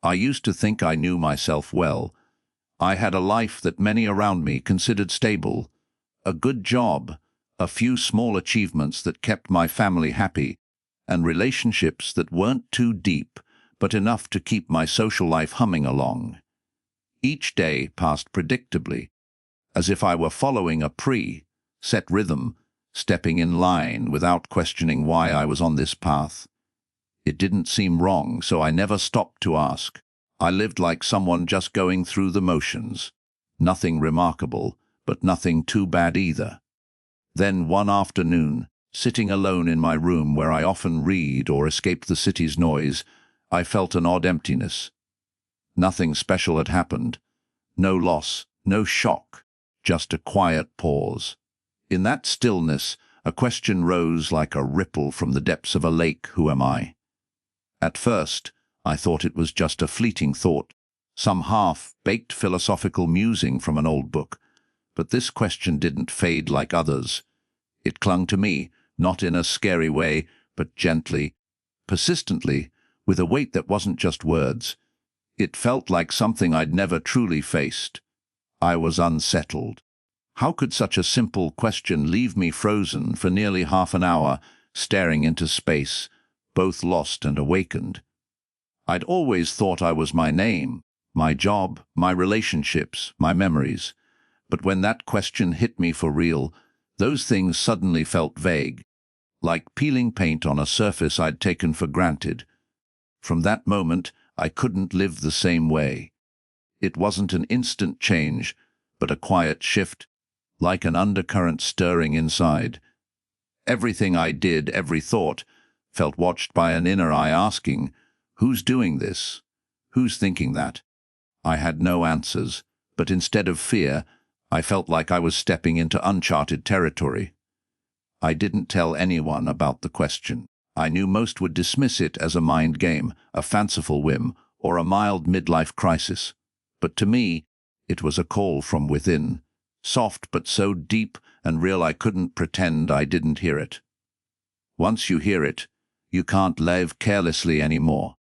I used to think I knew myself well. I had a life that many around me considered stable, a good job, a few small achievements that kept my family happy, and relationships that weren't too deep, but enough to keep my social life humming along. Each day passed predictably, as if I were following a pre-set rhythm, stepping in line without questioning why I was on this path. It didn't seem wrong, so I never stopped to ask. I lived like someone just going through the motions. Nothing remarkable, but nothing too bad either. Then one afternoon, sitting alone in my room where I often read or escape the city's noise, I felt an odd emptiness. Nothing special had happened. No loss, no shock, just a quiet pause. In that stillness, a question rose like a ripple from the depths of a lake. Who am I? At first, I thought it was just a fleeting thought, some half-baked philosophical musing from an old book. But this question didn't fade like others. It clung to me, not in a scary way, but gently, persistently, with a weight that wasn't just words. It felt like something I'd never truly faced. I was unsettled. How could such a simple question leave me frozen for nearly half an hour, staring into space, both lost and awakened? I'd always thought I was my name, my job, my relationships, my memories. But when that question hit me for real, those things suddenly felt vague, like peeling paint on a surface I'd taken for granted. From that moment, I couldn't live the same way. It wasn't an instant change, but a quiet shift, like an undercurrent stirring inside. Everything I did, every thought, felt watched by an inner eye asking, "Who's doing this? Who's thinking that?" I had no answers, but instead of fear, I felt like I was stepping into uncharted territory. I didn't tell anyone about the question. I knew most would dismiss it as a mind game, a fanciful whim, or a mild midlife crisis. But to me, it was a call from within, soft but so deep and real I couldn't pretend I didn't hear it. Once you hear it, you can't live carelessly anymore.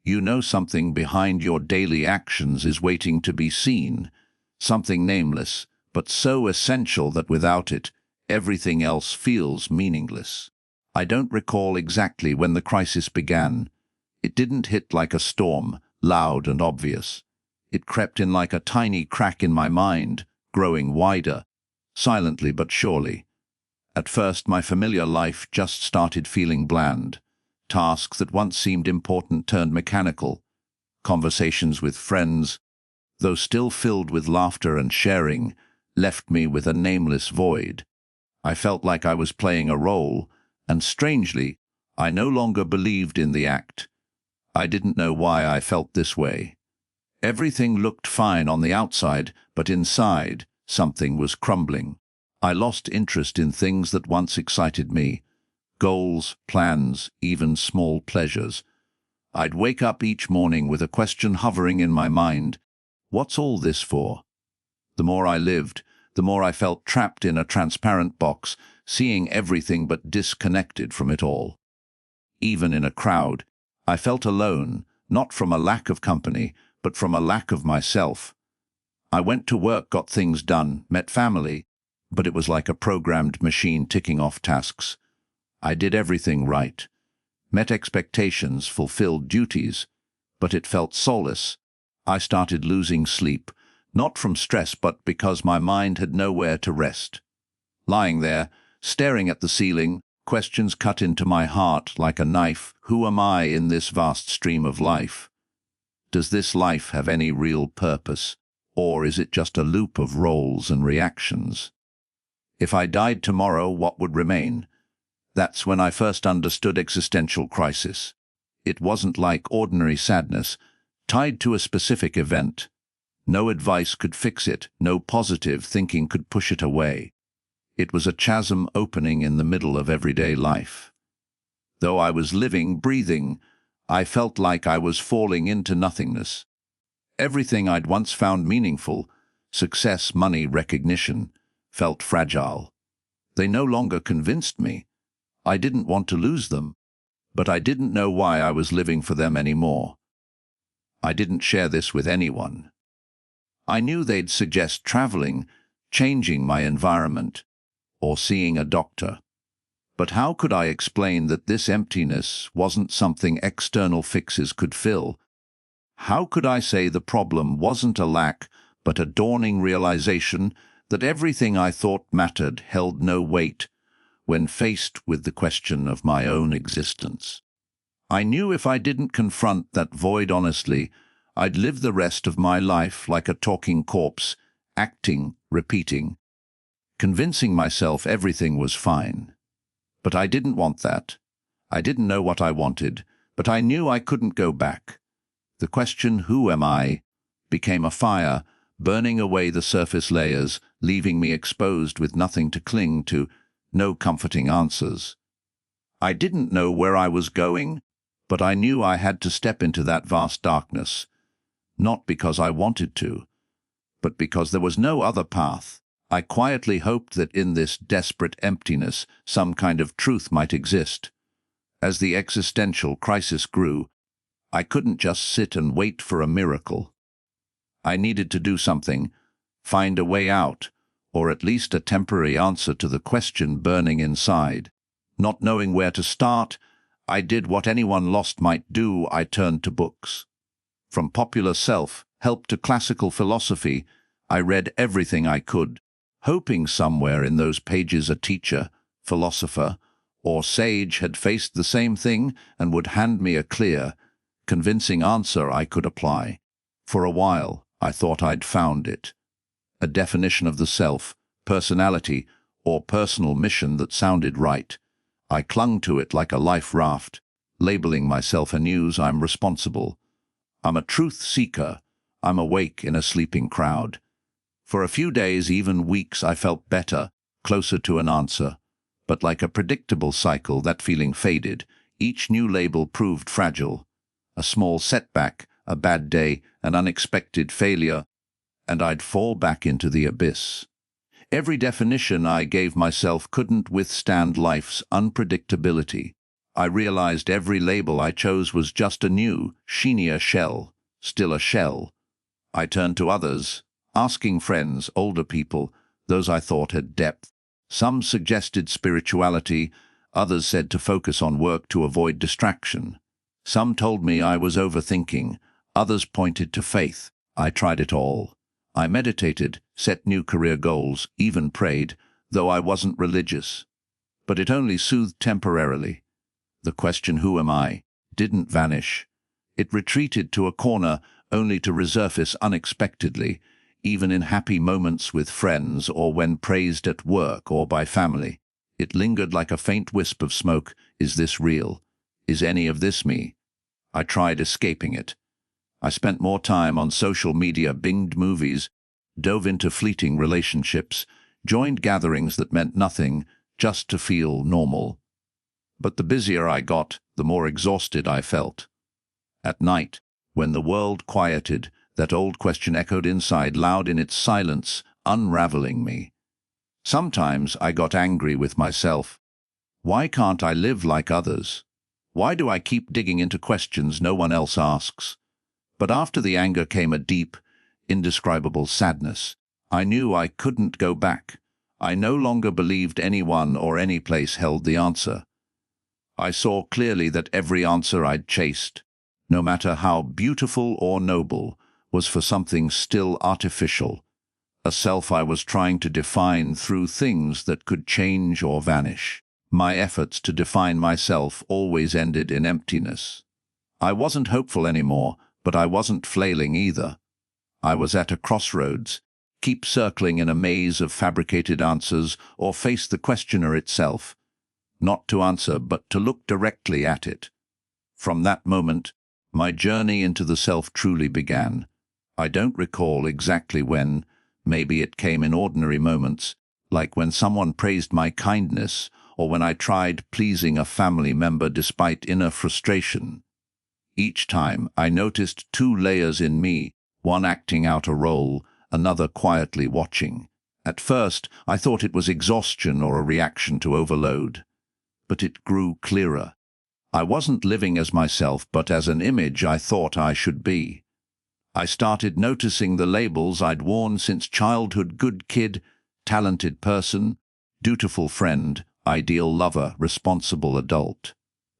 You know something behind your daily actions is waiting to be seen, something nameless, but so essential that without it, everything else feels meaningless. I don't recall exactly when the crisis began. It didn't hit like a storm, loud and obvious. It crept in like a tiny crack in my mind, growing wider, silently but surely. At first, my familiar life just started feeling bland. Tasks that once seemed important turned mechanical. Conversations with friends, though still filled with laughter and sharing, left me with a nameless void. I felt like I was playing a role, and strangely, I no longer believed in the act. I didn't know why I felt this way. Everything looked fine on the outside, but inside, something was crumbling. I lost interest in things that once excited me. Goals, plans, even small pleasures. I'd wake up each morning with a question hovering in my mind. What's all this for? The more I lived, the more I felt trapped in a transparent box, seeing everything but disconnected from it all. Even in a crowd, I felt alone, not from a lack of company, but from a lack of myself. I went to work, got things done, met family, but it was like a programmed machine ticking off tasks. I did everything right, met expectations, fulfilled duties, but it felt soulless. I started losing sleep, not from stress but because my mind had nowhere to rest. Lying there, staring at the ceiling, questions cut into my heart like a knife. Who am I in this vast stream of life? Does this life have any real purpose, or is it just a loop of roles and reactions? If I died tomorrow, what would remain? That's when I first understood existential crisis. It wasn't like ordinary sadness, tied to a specific event. No advice could fix it, no positive thinking could push it away. It was a chasm opening in the middle of everyday life. Though I was living, breathing, I felt like I was falling into nothingness. Everything I'd once found meaningful, success, money, recognition, felt fragile. They no longer convinced me. I didn't want to lose them, but I didn't know why I was living for them anymore. I didn't share this with anyone. I knew they'd suggest traveling, changing my environment, or seeing a doctor. But how could I explain that this emptiness wasn't something external fixes could fill? How could I say the problem wasn't a lack, but a dawning realization that everything I thought mattered held no weight when faced with the question of my own existence? I knew if I didn't confront that void honestly, I'd live the rest of my life like a talking corpse, acting, repeating, convincing myself everything was fine. But I didn't want that. I didn't know what I wanted, but I knew I couldn't go back. The question, who am I, became a fire, burning away the surface layers, leaving me exposed with nothing to cling to, no comforting answers. I didn't know where I was going, but I knew I had to step into that vast darkness, not because I wanted to, but because there was no other path. I quietly hoped that in this desperate emptiness some kind of truth might exist. As the existential crisis grew, I couldn't just sit and wait for a miracle. I needed to do something, find a way out, or at least a temporary answer to the question burning inside. Not knowing where to start, I did what anyone lost might do. I turned to books. From popular self-help to classical philosophy, I read everything I could, hoping somewhere in those pages a teacher, philosopher, or sage had faced the same thing and would hand me a clear, convincing answer I could apply. For a while, I thought I'd found it. A definition of the self, personality, or personal mission that sounded right. I clung to it like a life raft, labeling myself anew. I'm responsible. I'm a truth seeker. I'm awake in a sleeping crowd. For a few days, even weeks, I felt better, closer to an answer. But like a predictable cycle, that feeling faded. Each new label proved fragile. A small setback, a bad day, an unexpected failure, and I'd fall back into the abyss. Every definition I gave myself couldn't withstand life's unpredictability. I realized every label I chose was just a new, sheenier shell, still a shell. I turned to others, asking friends, older people, those I thought had depth. Some suggested spirituality, others said to focus on work to avoid distraction. Some told me I was overthinking, others pointed to faith. I tried it all. I meditated, set new career goals, even prayed, though I wasn't religious. But it only soothed temporarily. The question, who am I, didn't vanish. It retreated to a corner only to resurface unexpectedly, even in happy moments with friends or when praised at work or by family. It lingered like a faint wisp of smoke. Is this real? Is any of this me? I tried escaping it. I spent more time on social media, binged movies, dove into fleeting relationships, joined gatherings that meant nothing, just to feel normal. But the busier I got, the more exhausted I felt. At night, when the world quieted, that old question echoed inside, loud in its silence, unraveling me. Sometimes I got angry with myself. Why can't I live like others? Why do I keep digging into questions no one else asks? But after the anger came a deep, indescribable sadness. I knew I couldn't go back. I no longer believed anyone or any place held the answer. I saw clearly that every answer I'd chased, no matter how beautiful or noble, was for something still artificial, a self I was trying to define through things that could change or vanish. My efforts to define myself always ended in emptiness. I wasn't hopeful anymore, but I wasn't flailing either. I was at a crossroads, keep circling in a maze of fabricated answers or face the questioner itself, not to answer but to look directly at it. From that moment, my journey into the self truly began. I don't recall exactly when, maybe it came in ordinary moments, like when someone praised my kindness or when I tried pleasing a family member despite inner frustration. Each time I noticed two layers in me, one acting out a role, another quietly watching. At first, I thought it was exhaustion or a reaction to overload. But it grew clearer. I wasn't living as myself, but as an image I thought I should be. I started noticing the labels I'd worn since childhood: good kid, talented person, dutiful friend, ideal lover, responsible adult.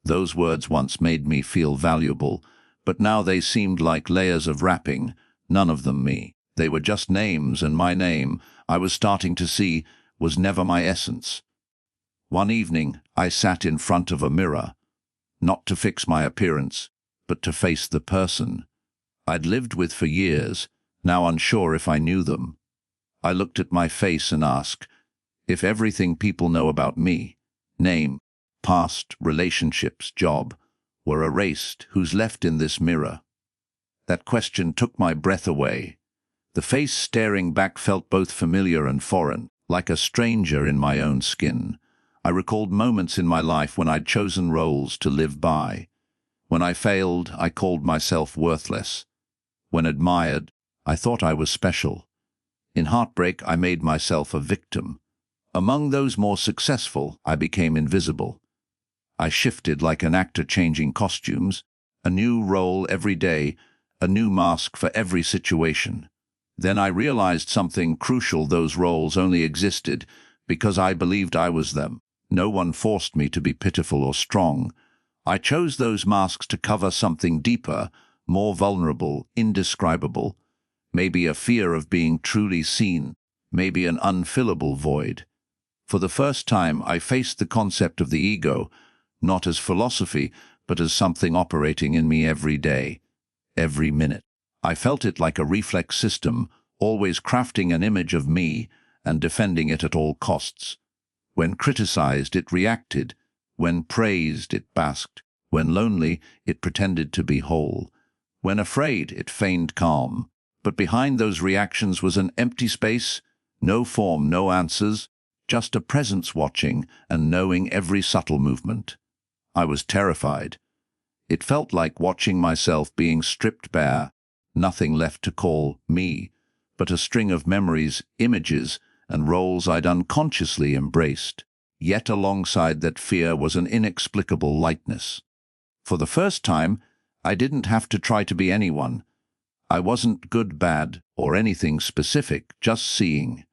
Those words once made me feel valuable, but now they seemed like layers of wrapping, none of them me. They were just names, and my name, I was starting to see, was never my essence. One evening, I sat in front of a mirror, not to fix my appearance, but to face the person I'd lived with for years, now unsure if I knew them. I looked at my face and asked, if everything people know about me, name, past, relationships, job, were erased, who's left in this mirror? That question took my breath away. The face staring back felt both familiar and foreign, like a stranger in my own skin. I recalled moments in my life when I'd chosen roles to live by. When I failed, I called myself worthless. When admired, I thought I was special. In heartbreak, I made myself a victim. Among those more successful, I became invisible. I shifted like an actor changing costumes, a new role every day, a new mask for every situation. Then I realized something crucial: those roles only existed because I believed I was them. No one forced me to be pitiful or strong. I chose those masks to cover something deeper, more vulnerable, indescribable. Maybe a fear of being truly seen, maybe an unfillable void. For the first time, I faced the concept of the ego, not as philosophy, but as something operating in me every day, every minute. I felt it like a reflex system, always crafting an image of me and defending it at all costs. When criticized, it reacted. When praised, it basked. When lonely, it pretended to be whole. When afraid, it feigned calm. But behind those reactions was an empty space, no form, no answers, just a presence watching and knowing every subtle movement. I was terrified. It felt like watching myself being stripped bare, nothing left to call me, but a string of memories, images, and roles I'd unconsciously embraced. Yet alongside that fear was an inexplicable lightness. For the first time, I didn't have to try to be anyone. I wasn't good, bad, or anything specific, just seeing.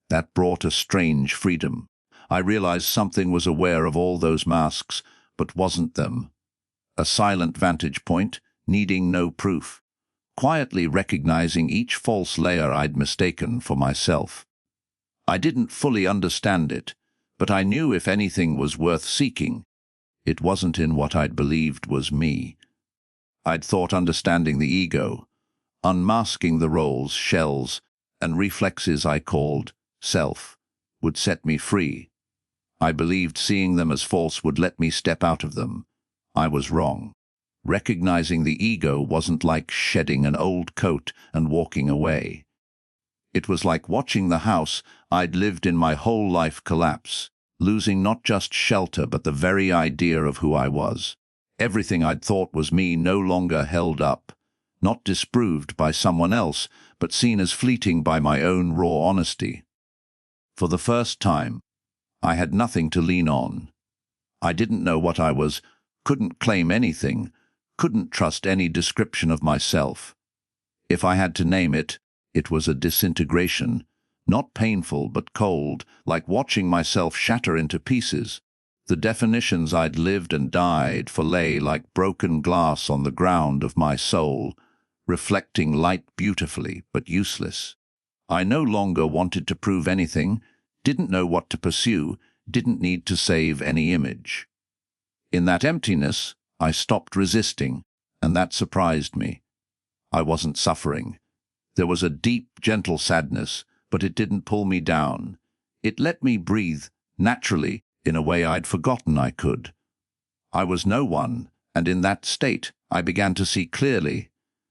That brought a strange freedom. I realized something was aware of all those masks, but wasn't them. A silent vantage point, needing no proof, quietly recognizing each false layer I'd mistaken for myself. I didn't fully understand it, but I knew if anything was worth seeking, it wasn't in what I'd believed was me. I'd thought understanding the ego, unmasking the roles, shells, and reflexes I called self, would set me free. I believed seeing them as false would let me step out of them. I was wrong. Recognizing the ego wasn't like shedding an old coat and walking away. It was like watching the house I'd lived in my whole life collapse, losing not just shelter but the very idea of who I was. Everything I'd thought was me no longer held up, not disproved by someone else, but seen as fleeting by my own raw honesty. For the first time, I had nothing to lean on. I didn't know what I was, couldn't claim anything, couldn't trust any description of myself. If I had to name it, it was a disintegration, not painful but cold, like watching myself shatter into pieces. The definitions I'd lived and died for lay like broken glass on the ground of my soul, reflecting light beautifully but useless. I no longer wanted to prove anything, didn't know what to pursue, didn't need to save any image. In that emptiness, I stopped resisting, and that surprised me. I wasn't suffering. There was a deep, gentle sadness, but it didn't pull me down. It let me breathe, naturally, in a way I'd forgotten I could. I was no one, and in that state, I began to see clearly.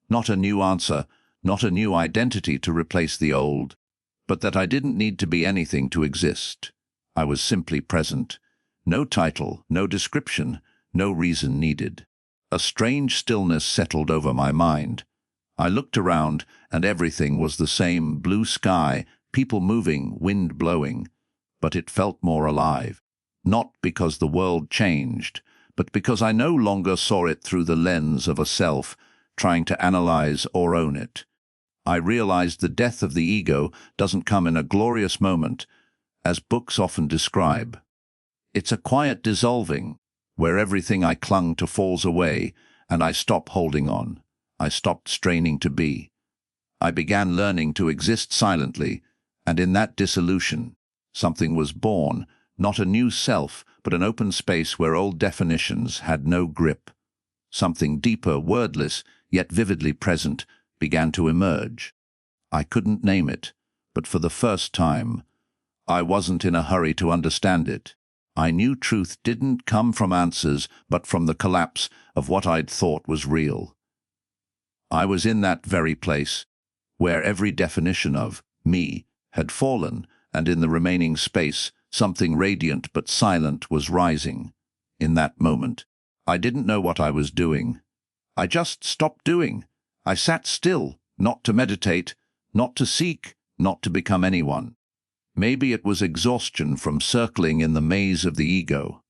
Not a new answer, not a new identity to replace the old, but that I didn't need to be anything to exist. I was simply present. No title, no description, no reason needed. A strange stillness settled over my mind. I looked around, and everything was the same: blue sky, people moving, wind blowing. But it felt more alive. Not because the world changed, but because I no longer saw it through the lens of a self, trying to analyze or own it. I realized the death of the ego doesn't come in a glorious moment, as books often describe. It's a quiet dissolving, where everything I clung to falls away, and I stop holding on. I stopped straining to be. I began learning to exist silently, and in that dissolution, something was born, not a new self, but an open space where old definitions had no grip. Something deeper, wordless, yet vividly present, began to emerge. I couldn't name it, but for the first time, I wasn't in a hurry to understand it. I knew truth didn't come from answers, but from the collapse of what I'd thought was real. I was in that very place, where every definition of me had fallen, and in the remaining space, something radiant but silent was rising. In that moment, I didn't know what I was doing. I just stopped doing. I sat still, not to meditate, not to seek, not to become anyone. Maybe it was exhaustion from circling in the maze of the ego.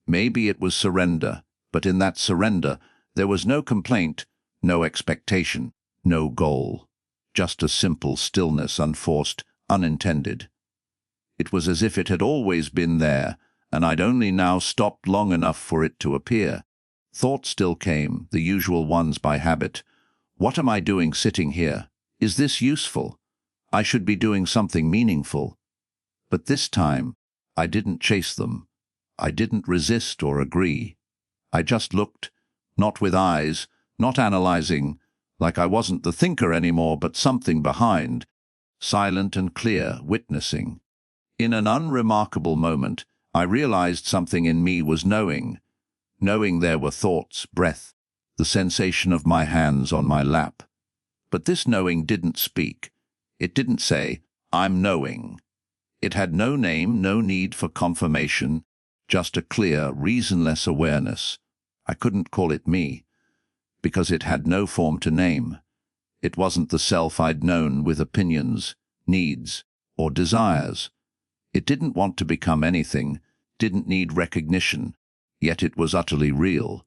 Maybe it was surrender, but in that surrender, there was no complaint, no expectation, no goal. Just a simple stillness, unforced, unintended. It was as if it had always been there, and I'd only now stopped long enough for it to appear. Thoughts still came, the usual ones by habit. What am I doing sitting here? Is this useful? I should be doing something meaningful. But this time, I didn't chase them. I didn't resist or agree. I just looked, not with eyes, not analyzing, like I wasn't the thinker anymore, but something behind, silent and clear, witnessing. In an unremarkable moment, I realized something in me was knowing there were thoughts, breath, the sensation of my hands on my lap. But this knowing didn't speak. It didn't say, "I'm knowing." It had no name, no need for confirmation, just a clear, reasonless awareness. I couldn't call it me, because it had no form to name. It wasn't the self I'd known with opinions, needs, or desires. It didn't want to become anything, didn't need recognition, yet it was utterly real.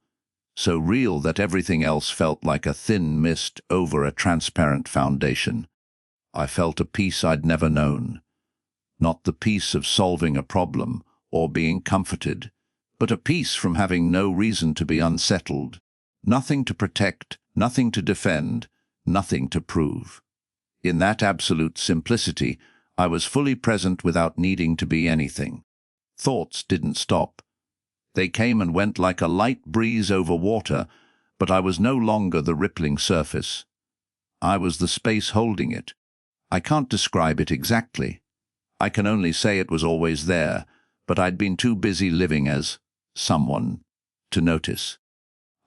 So real that everything else felt like a thin mist over a transparent foundation. I felt a peace I'd never known. Not the peace of solving a problem or being comforted, but a peace from having no reason to be unsettled. Nothing to protect, nothing to defend, nothing to prove. In that absolute simplicity, I was fully present without needing to be anything. Thoughts didn't stop. They came and went like a light breeze over water, but I was no longer the rippling surface. I was the space holding it. I can't describe it exactly. I can only say it was always there, but I'd been too busy living as someone to notice.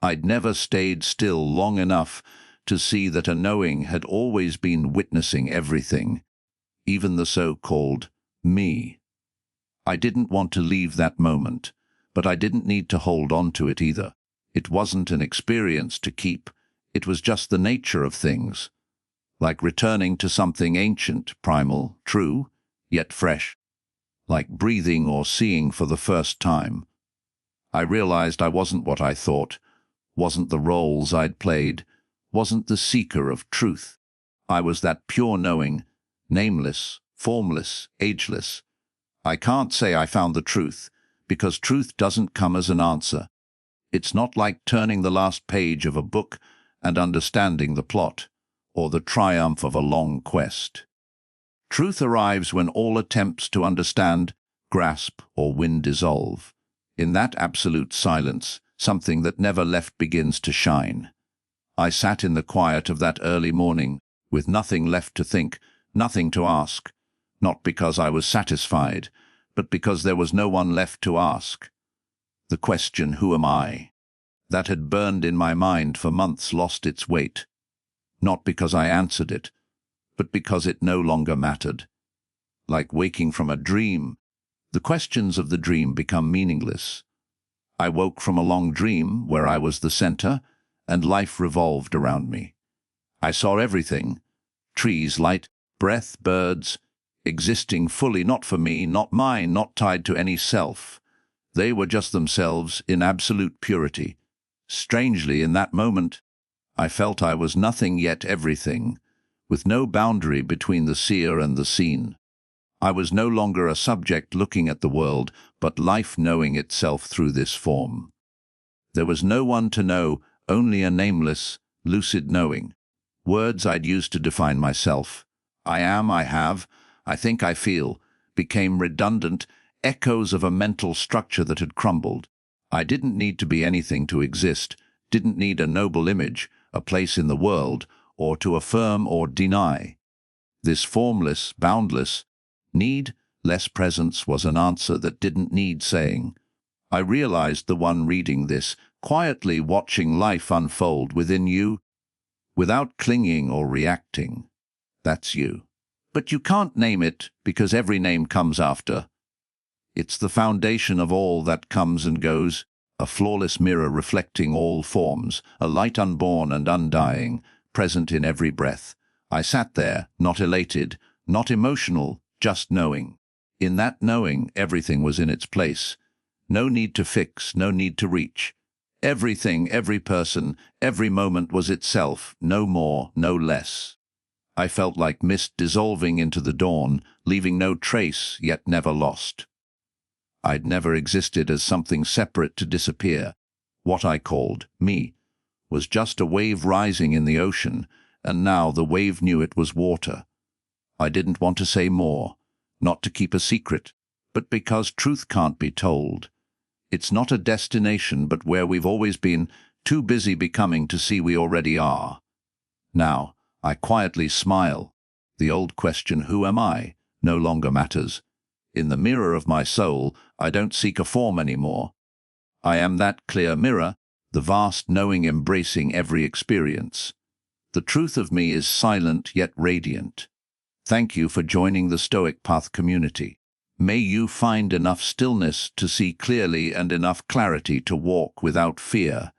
I'd never stayed still long enough to see that a knowing had always been witnessing everything, even the so-called me. I didn't want to leave that moment, but I didn't need to hold on to it either. It wasn't an experience to keep. It was just the nature of things, like returning to something ancient, primal, true, yet fresh, like breathing or seeing for the first time. I realized I wasn't what I thought, wasn't the roles I'd played, wasn't the seeker of truth. I was that pure knowing, nameless, formless, ageless. I can't say I found the truth, because truth doesn't come as an answer. It's not like turning the last page of a book and understanding the plot, or the triumph of a long quest. Truth arrives when all attempts to understand, grasp, or win dissolve. In that absolute silence, something that never left begins to shine. I sat in the quiet of that early morning, with nothing left to think, nothing to ask, not because I was satisfied, but because there was no one left to ask. The question, "Who am I?" that had burned in my mind for months lost its weight, not because I answered it, but because it no longer mattered. Like waking from a dream, the questions of the dream become meaningless. I woke from a long dream where I was the center, and life revolved around me. I saw everything, trees, light, breath, birds, existing fully, not for me, not mine, not tied to any self. They were just themselves in absolute purity. Strangely, in that moment, I felt I was nothing yet everything, with no boundary between the seer and the seen. I was no longer a subject looking at the world, but life knowing itself through this form. There was no one to know, only a nameless, lucid knowing. Words I'd used to define myself. I am, I have, I think, I feel, became redundant echoes of a mental structure that had crumbled. I didn't need to be anything to exist, didn't need a noble image, a place in the world, or to affirm or deny. This formless, boundless need, less presence was an answer that didn't need saying. I realized the one reading this, quietly watching life unfold within you, without clinging or reacting. That's you. But you can't name it because every name comes after. It's the foundation of all that comes and goes, a flawless mirror reflecting all forms, a light unborn and undying, present in every breath. I sat there, not elated, not emotional, just knowing. In that knowing, everything was in its place. No need to fix, no need to reach. Everything, every person, every moment was itself, no more, no less. I felt like mist dissolving into the dawn, leaving no trace, yet never lost. I'd never existed as something separate to disappear. What I called me was just a wave rising in the ocean, and now the wave knew it was water. I didn't want to say more, not to keep a secret, but because truth can't be told. It's not a destination, but where we've always been, too busy becoming to see we already are. Now, I quietly smile. The old question, who am I, no longer matters. In the mirror of my soul, I don't seek a form anymore. I am that clear mirror, the vast knowing embracing every experience. The truth of me is silent yet radiant. Thank you for joining the Stoic Path community. May you find enough stillness to see clearly and enough clarity to walk without fear.